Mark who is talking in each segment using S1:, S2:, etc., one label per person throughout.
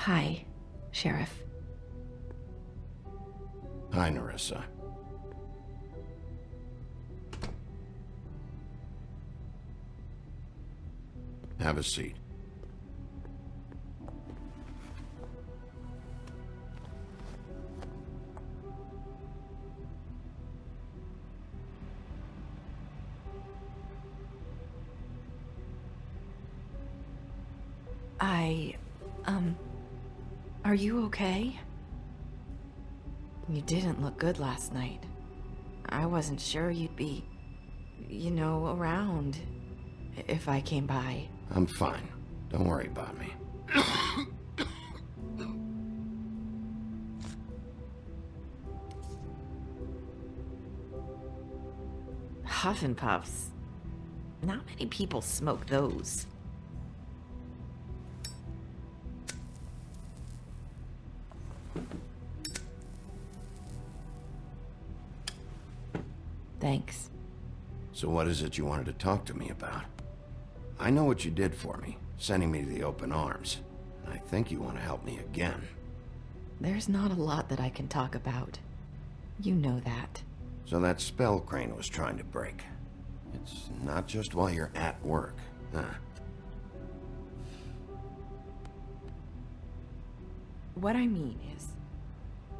S1: Hi, Sheriff.
S2: Hi, Nerissa. Have a seat.
S1: Are you okay? You didn't look good last night. I wasn't sure you'd be, around if I came by.
S2: I'm fine. Don't worry about me.
S1: Huff and Puffs. Not many people smoke those. Thanks.
S2: So what is it you wanted to talk to me about? I know what you did for me, sending me to the open arms. And I think you want to help me again.
S1: There's not a lot that I can talk about. You know that.
S2: So that spell Crane was trying to break. It's not just while you're at work, huh?
S1: What I mean is,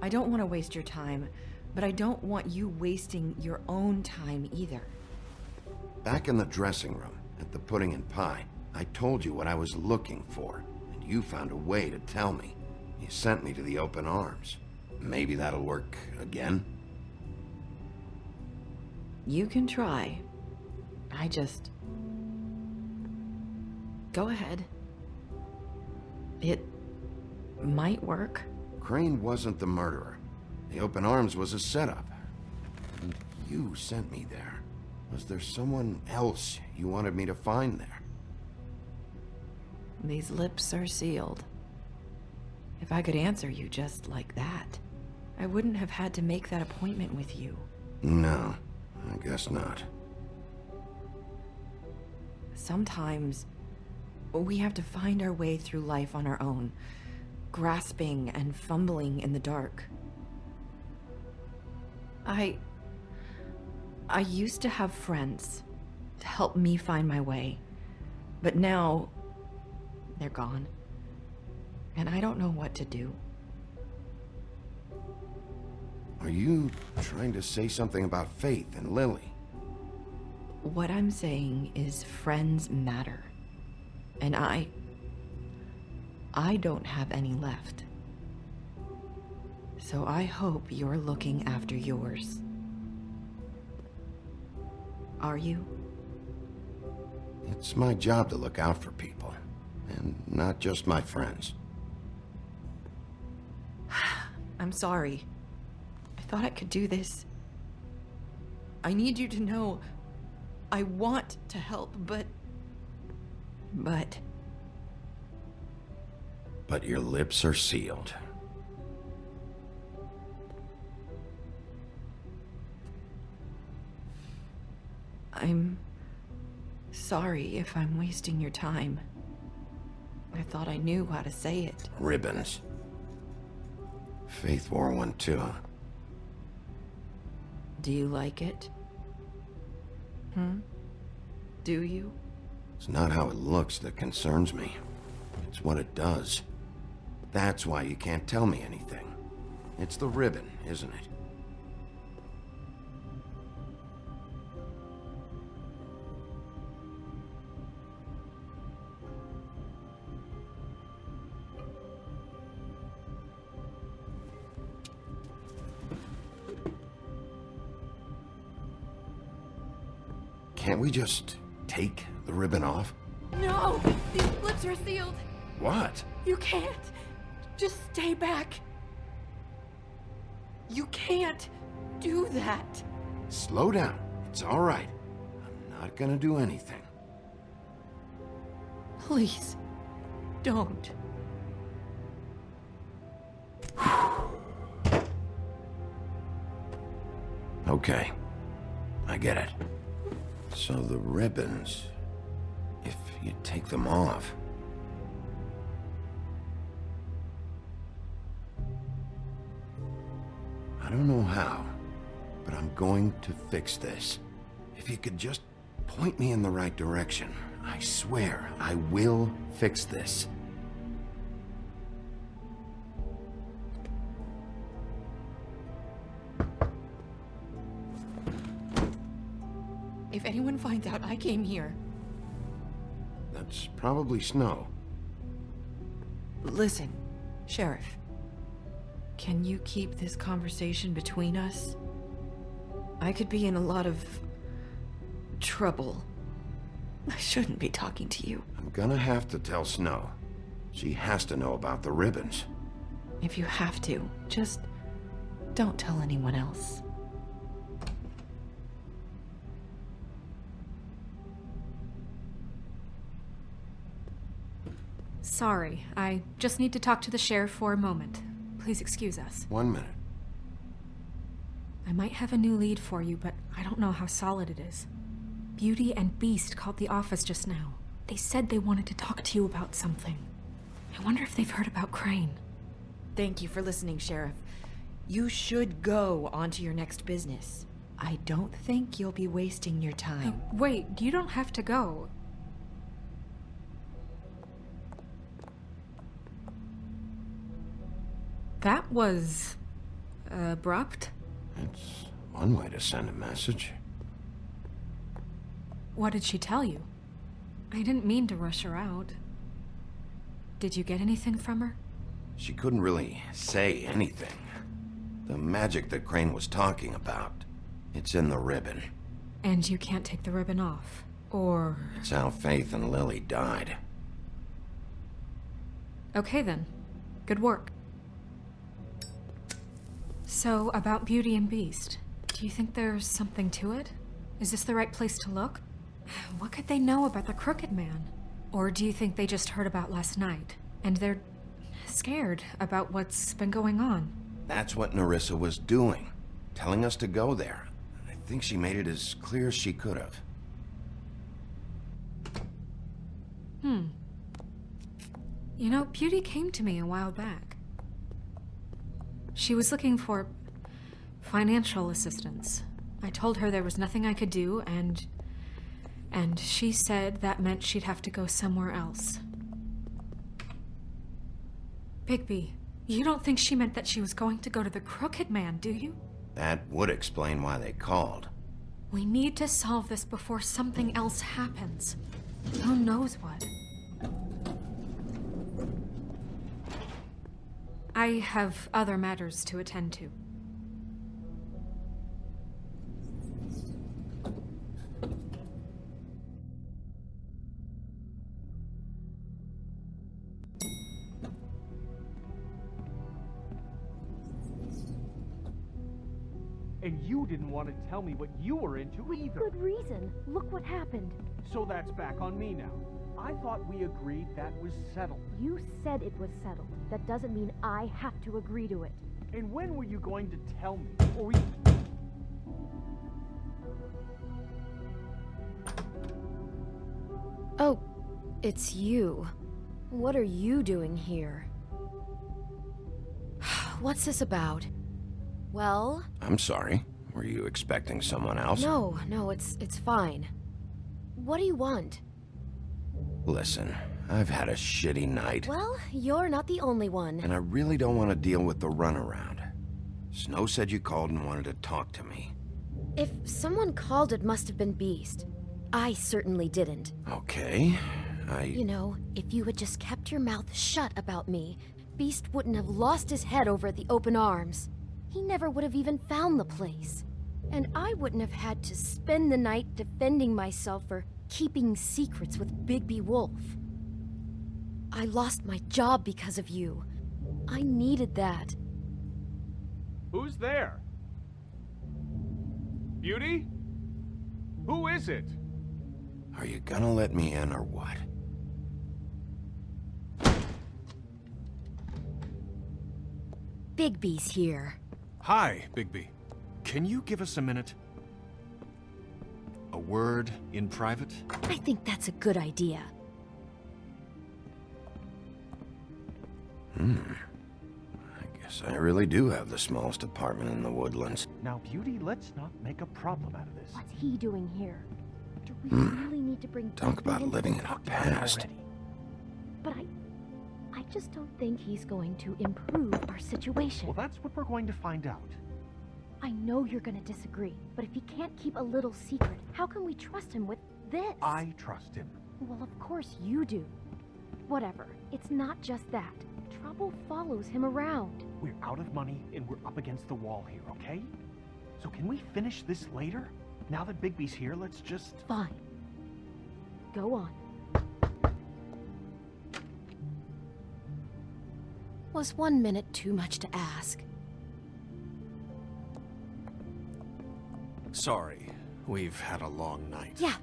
S1: I don't want to waste your time, but I don't want you wasting your own time either.
S2: Back in the dressing room, at the Pudding and Pie, I told you what I was looking for, and you found a way to tell me. You sent me to the open arms. Maybe that'll work again?
S1: You can try. Go ahead. It might work.
S2: Crane wasn't the murderer. The open arms was a setup. And you sent me there. Was there someone else you wanted me to find there?
S1: These lips are sealed. If I could answer you just like that, I wouldn't have had to make that appointment with you.
S2: No, I guess not.
S1: Sometimes we have to find our way through life on our own, grasping and fumbling in the dark. I used to have friends to help me find my way, but now they're gone, and I don't know what to do.
S2: Are you trying to say something about Faith and Lily?
S1: What I'm saying is friends matter, and I don't have any left. So I hope you're looking after yours. Are you?
S2: It's my job to look out for people, and not just my friends.
S1: I'm sorry. I thought I could do this. I need you to know I want to help, but...
S2: But your lips are sealed.
S1: I'm sorry if I'm wasting your time. I thought I knew how to say it.
S2: Ribbons. Faith wore one too.
S1: Do you like it? Do you?
S2: It's not how it looks that concerns me. It's what it does. That's why you can't tell me anything. It's the ribbon, isn't it? Can't we just take the ribbon off?
S1: No! These lips are sealed!
S2: What?
S1: You can't! Just stay back! You can't do that!
S2: Slow down. It's all right. I'm not gonna do anything.
S1: Please, don't.
S2: Okay. I get it. So the ribbons, if you take them off... don't know how, but I'm going to fix this. If you could just point me in the right direction, I swear I will fix this.
S1: If anyone finds out I came here...
S2: That's probably Snow.
S1: Listen, Sheriff. Can you keep this conversation between us? I could be in a lot of... trouble. I shouldn't be talking to you.
S2: I'm gonna have to tell Snow. She has to know about the ribbons.
S1: If you have to, just don't tell anyone else.
S3: Sorry, I just need to talk to the sheriff for a moment. Please excuse us.
S2: 1 minute.
S3: I might have a new lead for you, but I don't know how solid it is. Beauty and Beast called the office just now. They said they wanted to talk to you about something. I wonder if they've heard about Crane.
S1: Thank you for listening, Sheriff. You should go on to your next business. I don't think you'll be wasting your time.
S3: Wait, you don't have to go. That was... abrupt?
S2: It's one way to send a message.
S3: What did she tell you? I didn't mean to rush her out. Did you get anything from her?
S2: She couldn't really say anything. The magic that Crane was talking about, it's in the ribbon.
S3: And you can't take the ribbon off? Or...
S2: It's how Faith and Lily died.
S3: Okay then. Good work. So, about Beauty and Beast, do you think there's something to it? Is this the right place to look? What could they know about the Crooked Man? Or do you think they just heard about last night, and they're scared about what's been going on?
S2: That's what Nerissa was doing, telling us to go there. I think she made it as clear as she could have.
S3: You know, Beauty came to me a while back. She was looking for financial assistance. I told her there was nothing I could do, and she said that meant she'd have to go somewhere else. Bigby, you don't think she meant that she was going to go to the Crooked Man, do you?
S2: That would explain why they called.
S3: We need to solve this before something else happens. Who knows what? I have other matters to attend to.
S4: And you didn't want to tell me what you were into either.
S5: Good reason. Look what happened.
S4: So that's back on me now. I thought we agreed that was settled.
S5: You said it was settled. That doesn't mean I have to agree to it.
S4: And when were you going to tell me? Or were you...
S5: Oh, it's you. What are you doing here? What's this about? Well...
S2: I'm sorry. Were you expecting someone else?
S5: No, it's fine. What do you want?
S2: Listen, I've had a shitty night.
S5: Well, you're not the only one.
S2: And I really don't want to deal with the runaround. Snow said you called and wanted to talk to me.
S5: If someone called, it must have been Beast. I certainly didn't.
S2: Okay,
S5: You know, if you had just kept your mouth shut about me, Beast wouldn't have lost his head over at the Open Arms. He never would have even found the place. And I wouldn't have had to spend the night defending myself for keeping secrets with Bigby Wolf. I lost my job because of you. I needed that.
S4: Who's there? Beauty? Who is it?
S2: Are you gonna let me in or what?
S5: Bigby's here.
S6: Hi, Bigby. Can you give us a minute? A word in private?
S5: I think that's a good idea.
S2: I Guess I really do have the smallest apartment in the Woodlands.
S4: Now, Beauty, let's not make a problem out of this.
S5: What's he doing here? Do we really need to bring
S2: Talk
S5: Bigby
S2: about
S5: into
S2: living
S5: this?
S2: in the past.
S4: Already.
S5: But I just don't think he's going to improve our situation.
S4: Well, that's what we're going to find out.
S5: I know you're gonna disagree, but if he can't keep a little secret, how can we trust him with this?
S4: I trust him.
S5: Well, of course you do. Whatever. It's not just that. Trouble follows him around.
S4: We're out of money and we're up against the wall here, okay? So can we finish this later? Now that Bigby's here, let's just...
S5: Fine. Go on. Was 1 minute too much to ask?
S6: Sorry, we've had a long night.
S5: Yeah.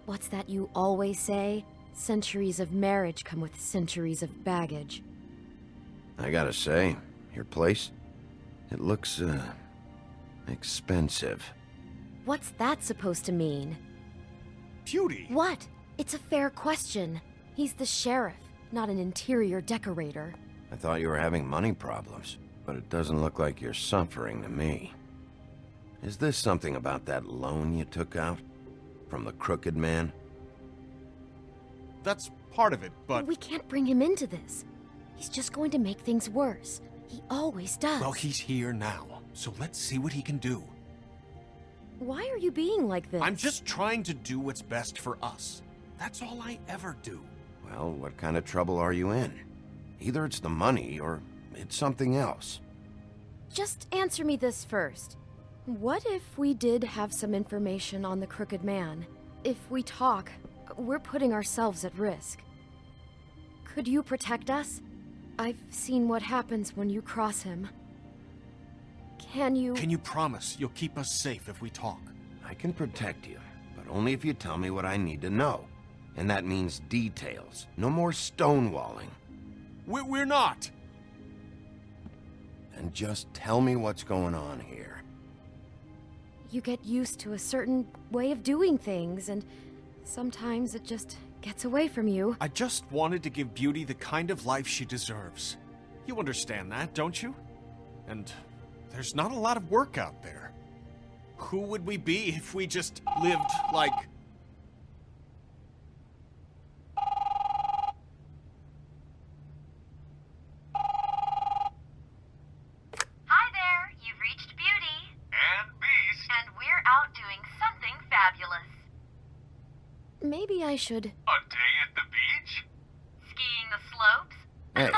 S5: What's that you always say? Centuries of marriage come with centuries of baggage.
S2: I gotta say, your place, it looks, expensive.
S5: What's that supposed to mean?
S6: Beauty!
S5: What? It's a fair question. He's the sheriff, not an interior decorator.
S2: I thought you were having money problems, but it doesn't look like you're suffering to me. Is this something about that loan you took out? From the Crooked Man?
S6: That's part of it, but...
S5: We can't bring him into this. He's just going to make things worse. He always does.
S6: Well, he's here now, so let's see what he can do.
S5: Why are you being like this?
S6: I'm just trying to do what's best for us. That's all I ever do.
S2: Well, what kind of trouble are you in? Either it's the money, or it's something else.
S5: Just answer me this first. What if we did have some information on the Crooked Man? If we talk, we're putting ourselves at risk. Could you protect us? I've seen what happens when you cross him. Can you...
S6: Can you promise you'll keep us safe if we talk?
S2: I can protect you, but only if you tell me what I need to know. And that means details. No more stonewalling.
S6: We're not!
S2: And just tell me what's going on here.
S5: You get used to a certain way of doing things, and sometimes it just gets away from you.
S6: I just wanted to give Beauty the kind of life she deserves. You understand that, don't you? And there's not a lot of work out there. Who would we be if we just lived like...
S7: Hi there, you've reached Beauty.
S6: And Beast.
S7: And we're out doing something fabulous.
S5: Maybe I should...
S6: A day at the beach?
S7: Skiing the slopes?
S2: Hey,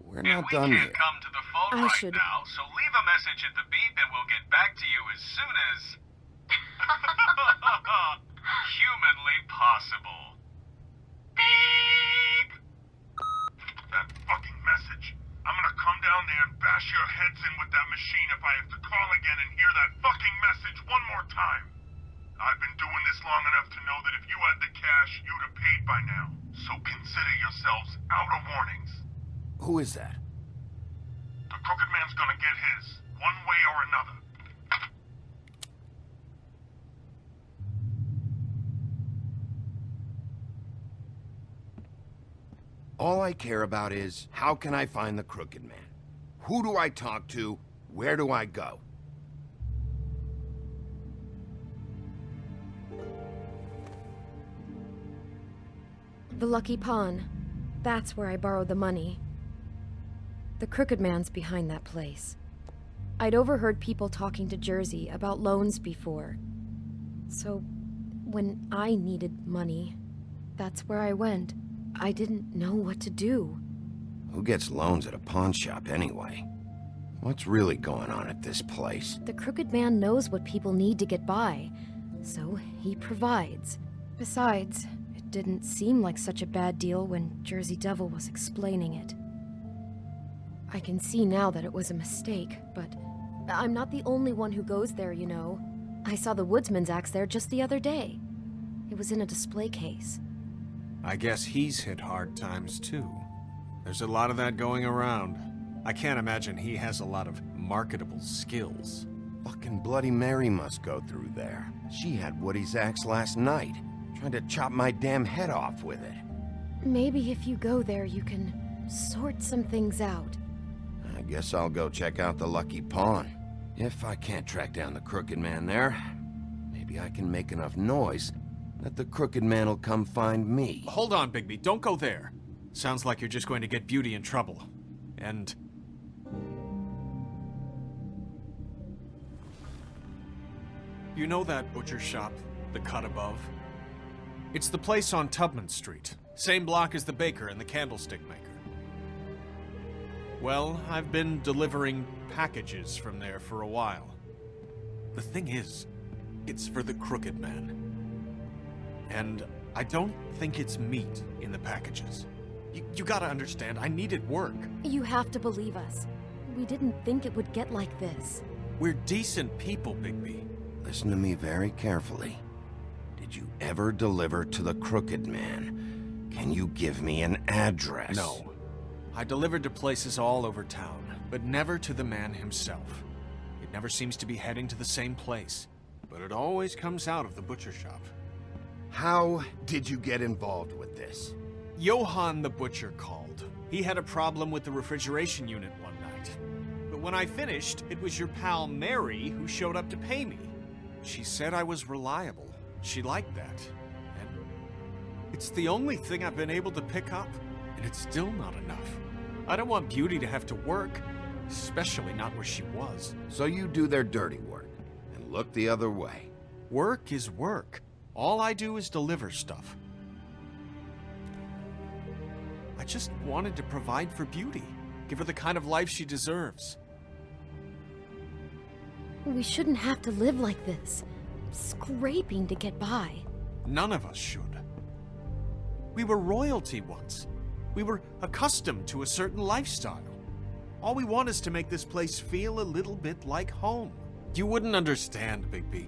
S2: we're not done yet.
S6: come to the phone
S5: I should-
S6: now, so leave a message at the beep and we'll get back to you as soon as... humanly possible.
S7: Beep!
S8: That fucking message. I'm gonna come down there and bash your heads in with that machine if I have to call again and hear that fucking message one more time. I've been doing this long enough to know that if you had the cash, you'd have paid by now. So consider yourselves out of warnings.
S2: Who is that?
S8: The Crooked Man's gonna get his, one way or another.
S2: All I care about is, how can I find the Crooked Man? Who do I talk to? Where do I go?
S5: The Lucky Pawn. That's where I borrowed the money. The Crooked Man's behind that place. I'd overheard people talking to Jersey about loans before. So, when I needed money, that's where I went. I didn't know what to do.
S2: Who gets loans at a pawn shop anyway? What's really going on at this place?
S5: The Crooked Man knows what people need to get by, so he provides. Besides, it didn't seem like such a bad deal when Jersey Devil was explaining it. I can see now that it was a mistake, but I'm not the only one who goes there, you know. I saw the Woodsman's axe there just the other day. It was in a display case.
S6: I guess he's hit hard times too. There's a lot of that going around. I can't imagine he has a lot of marketable skills.
S2: Fucking Bloody Mary must go through there. She had Woody's axe last night. Tried to chop my damn head off with it.
S5: Maybe if you go there, you can sort some things out.
S2: I guess I'll go check out the Lucky Pawn. If I can't track down the Crooked Man there, maybe I can make enough noise that the Crooked Man will come find me.
S6: Hold on, Bigby. Don't go there. Sounds like you're just going to get Beauty in trouble. And... you know that butcher shop, the cut above? It's the place on Tubman Street. Same block as the baker and the candlestick maker. Well, I've been delivering packages from there for a while. The thing is, it's for the Crooked Man. And I don't think it's meat in the packages. You gotta understand, I needed work.
S5: You have to believe us. We didn't think it would get like this.
S6: We're decent people, Bigby.
S2: Listen to me very carefully. Did you ever deliver to the Crooked Man? Can you give me an address?
S6: No. I delivered to places all over town, but never to the man himself. It never seems to be heading to the same place, but it always comes out of the butcher shop.
S2: How did you get involved with this?
S6: Johann the butcher called. He had a problem with the refrigeration unit one night. But when I finished, it was your pal Mary who showed up to pay me. She said I was reliable. She liked that. And it's the only thing I've been able to pick up, and it's still not enough. I don't want Beauty to have to work, especially not where she was.
S2: So you do their dirty work, and look the other way.
S6: Work is work. All I do is deliver stuff. I just wanted to provide for Beauty, give her the kind of life she deserves.
S5: We shouldn't have to live like this, scraping to get by.
S6: None of us should. We were royalty once. We were accustomed to a certain lifestyle. All we want is to make this place feel a little bit like home. You wouldn't understand, Bigby.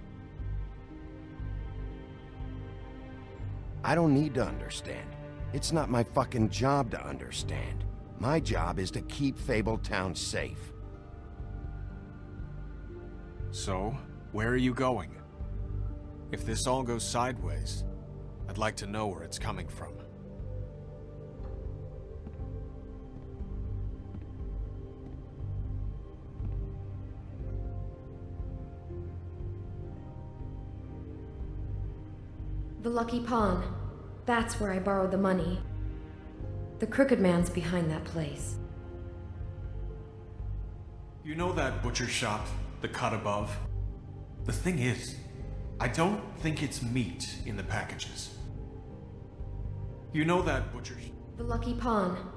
S2: I don't need to understand. It's not my fucking job to understand. My job is to keep Fabletown safe.
S6: So, where are you going? If this all goes sideways, I'd like to know where it's coming from.
S5: The Lucky Pawn. That's where I borrowed the money. The Crooked Man's behind that place.
S6: You know that butcher shop, the cut above? The thing is, I don't think it's meat in the packages. You know that butcher...
S5: The Lucky Pawn.